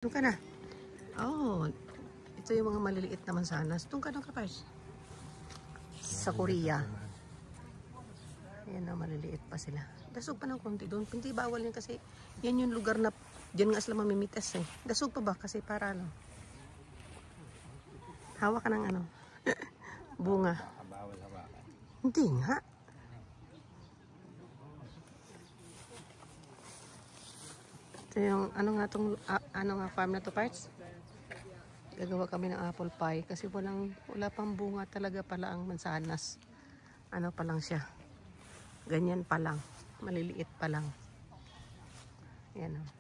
Doon ka na. Oh, ito yung mga maliliit naman sana. Doon ka na kapars. Sa Korea. Ayan na, maliliit pa sila. Dasog pa ng konti doon. Hindi bawal yan kasi yan yung lugar na dyan nga sila mamimitas eh. Dasog pa ba? Kasi para ano. Hawak ka ng ano. Bunga. Hindi nga. Ito yung, ano nga tong, ano nga farm na to parts? Gagawa kami ng apple pie kasi wala pang bunga talaga pala ang mansanas. Ano pa lang siya. Ganyan pa lang. Maliliit pa lang. Ayan o.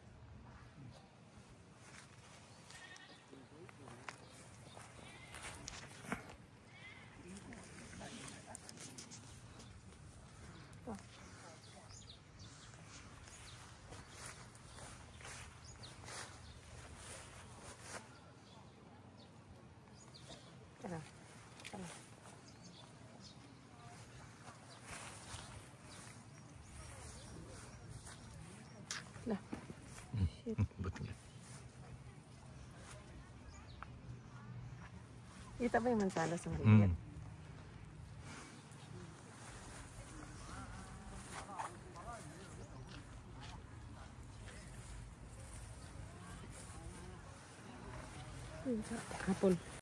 Tara. Tara. Lah. Shit. Buti. Kita ba yung mansanas ng maliit? Apple.